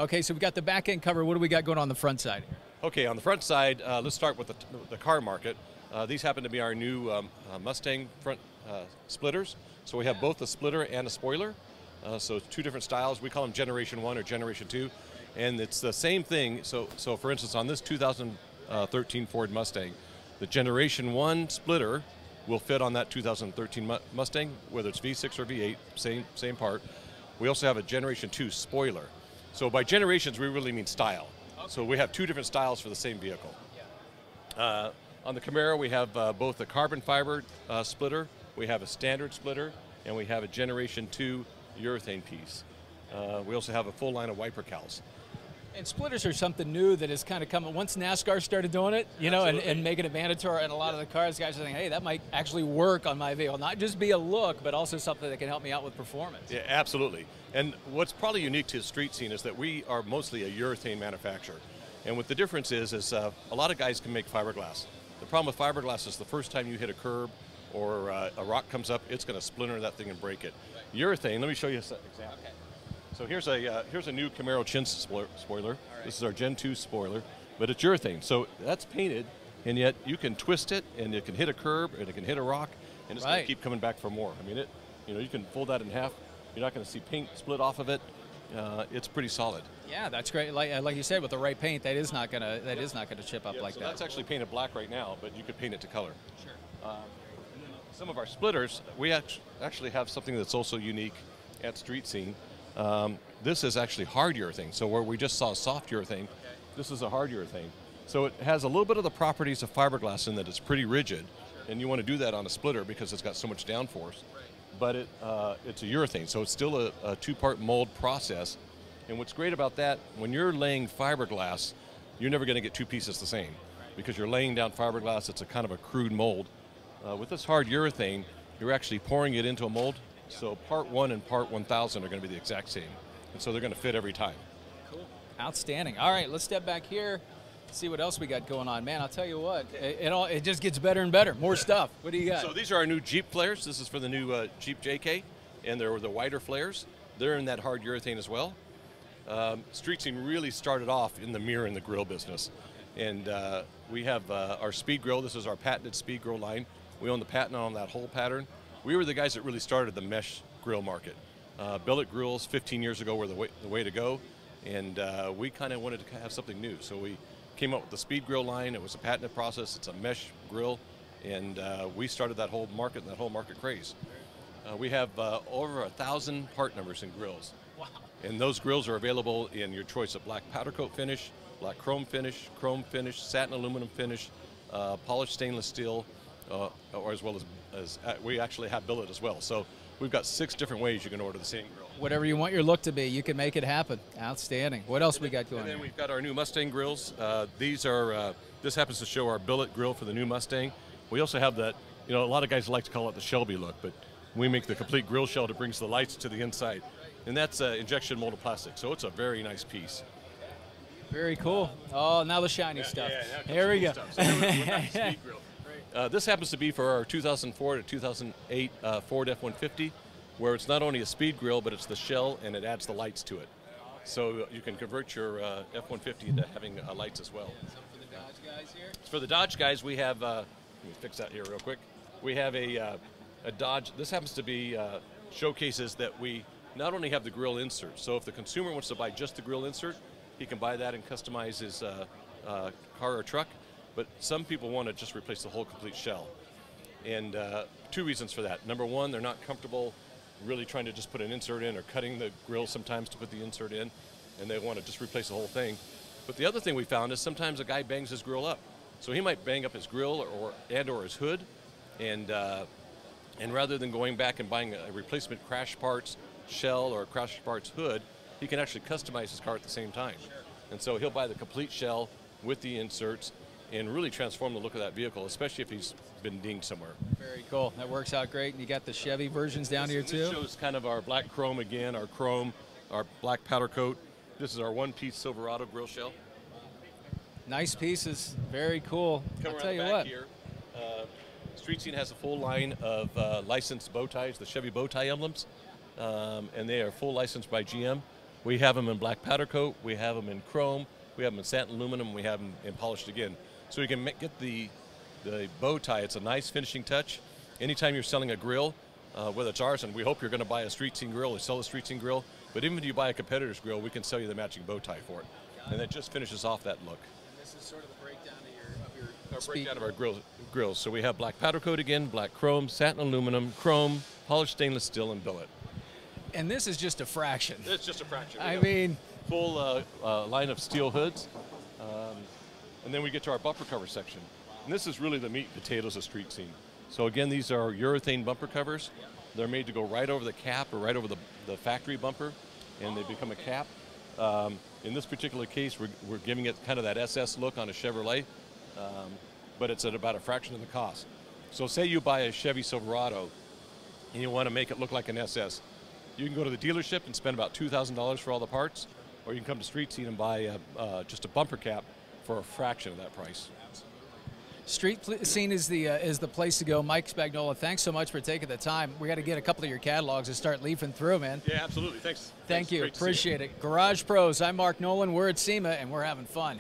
Okay, so we got the back end cover. What do we got going on the front side? Okay, on the front side, let's start with the car market. These happen to be our new Mustang front splitters. So we have both a splitter and a spoiler. So it's two different styles. We call them Generation 1 or Generation 2. And it's the same thing. So for instance, on this 2013 Ford Mustang, the Generation 1 splitter will fit on that 2013 Mustang, whether it's V6 or V8, same part. We also have a Generation 2 spoiler. So by generations, we really mean style. Okay. So we have two different styles for the same vehicle. Yeah. On the Camaro, we have both a carbon fiber splitter, we have a standard splitter, and we have a Generation 2 urethane piece. We also have a full line of wiper cowls. And splitters are something new that has kind of come, once NASCAR started doing it, you know, and making it mandatory, and a lot of the cars, guys are thinking, hey, that might actually work on my vehicle. Not just be a look, but also something that can help me out with performance. Yeah, absolutely. And what's probably unique to the street scene is that we are mostly a urethane manufacturer. And what the difference is a lot of guys can make fiberglass. The problem with fiberglass is the first time you hit a curb or a rock comes up, it's going to splinter that thing and break it. Urethane, let me show you an example. Okay. So here's a new Camaro chin spoiler. Right. This is our Gen 2 spoiler, but it's urethane. So that's painted, and yet you can twist it, and it can hit a curb, and it can hit a rock, and it's going to keep coming back for more. I mean, you can fold that in half. You're not going to see paint split off of it. It's pretty solid. Yeah, that's great. Like you said, with the right paint, that is not gonna chip up like that. That's actually painted black right now, but you could paint it to color. Sure. Some of our splitters, we actually have something that's also unique at street scene. This is actually hard urethane. So where we just saw soft urethane, this is a hard urethane. So it has a little bit of the properties of fiberglass in that it's pretty rigid, and you want to do that on a splitter because it's got so much downforce. But it's a urethane, so it's still a two-part mold process. And what's great about that, when you're laying fiberglass, you're never going to get two pieces the same because you're laying down fiberglass. It's a kind of a crude mold. With this hard urethane, you're actually pouring it into a mold. So part 1 and part 1000 are going to be the exact same. And so they're going to fit every time. Cool. Outstanding. All right, let's step back here, see what else we got going on. Man, I'll tell you what, it just gets better and better. More stuff. What do you got? So these are our new Jeep flares. This is for the new Jeep JK, and they're the wider flares. They're in that hard urethane as well. Street scene really started off in the mirror and the grill business. And we have our speed grill. This is our patented speed grill line. We own the patent on that whole pattern. We were the guys that really started the mesh grill market. Billet grills 15 years ago were the way to go, and we kind of wanted to have something new. So we came up with the speed grill line. It was a patented process. It's a mesh grill, and we started that whole market and that whole market craze. We have over 1,000 part numbers in grills. Wow. And those grills are available in your choice of black powder coat finish, black chrome finish, satin aluminum finish, polished stainless steel, or as well as we actually have billet as well. So we've got 6 different ways you can order the same grill. Whatever you want your look to be, you can make it happen. Outstanding. What else we got going on? And then we've got our new Mustang grills. These are, this happens to show our billet grill for the new Mustang. We also have that, a lot of guys like to call it the Shelby look, but we make the complete grill shell that brings the lights to the inside. And that's injection molded plastic, so it's a very nice piece. Very cool. Oh, now the shiny stuff. Yeah, here we go. So we're back to speed grill. This happens to be for our 2004 to 2008 Ford F-150, where it's not only a speed grill, but it's the shell and it adds the lights to it. So you can convert your F-150 into having lights as well. So for the Dodge guys here? For the Dodge guys, we have, let me fix that here real quick. We have a Dodge, this happens to be showcases that we not only have the grill insert, so if the consumer wants to buy just the grill insert, he can buy that and customize his car or truck. But some people want to just replace the whole complete shell. And 2 reasons for that. Number one, they're not comfortable really trying to just put an insert in or cutting the grill sometimes to put the insert in, and they want to just replace the whole thing. But the other thing we found is sometimes a guy bangs his grill up. So he might bang up his grill or his hood, and rather than going back and buying a replacement crash parts shell or a crash parts hood, he can actually customize his car at the same time. And so he'll buy the complete shell with the inserts and really transform the look of that vehicle, especially if he's been dinged somewhere. Very cool. That works out great. And you got the Chevy versions down here too? This shows kind of our black chrome again, our chrome, our black powder coat. This is our one-piece Silverado grill shell. Nice pieces. Very cool. I'll tell you what. Here, Street Scene has a full line of licensed bow ties, the Chevy bow tie emblems, and they are full licensed by GM. We have them in black powder coat, we have them in chrome, we have them in satin aluminum, we have them in polished again. So you can get the bow tie. It's a nice finishing touch. Anytime you're selling a grill, whether it's ours, and we hope you're going to buy a street scene grill or sell a street scene grill, but even if you buy a competitor's grill, we can sell you the matching bow tie for it. And that just finishes off that look. And this is sort of the breakdown of Our breakdown of our grills. So we have black powder coat again, black chrome, satin aluminum, chrome, polished stainless steel, and billet. And this is just a fraction. It's just a fraction. I mean, full line of steel hoods. And then we get to our bumper cover section. And this is really the meat and potatoes of street scene. So again, these are urethane bumper covers. They're made to go right over the cap or right over the factory bumper, and they become a cap. In this particular case, we're giving it kind of that SS look on a Chevrolet, but it's at about a fraction of the cost. So say you buy a Chevy Silverado and you want to make it look like an SS. You can go to the dealership and spend about $2,000 for all the parts, or you can come to Street Scene and buy just a bumper cap for a fraction of that price. Street Scene is the place to go. Mike Spagnola, thanks so much for taking the time. We got to get a couple of your catalogs and start leafing through, man. Yeah, absolutely. Thanks. Thank you. Appreciate it. Garage Pros. I'm Mark Nolan. We're at SEMA, and we're having fun.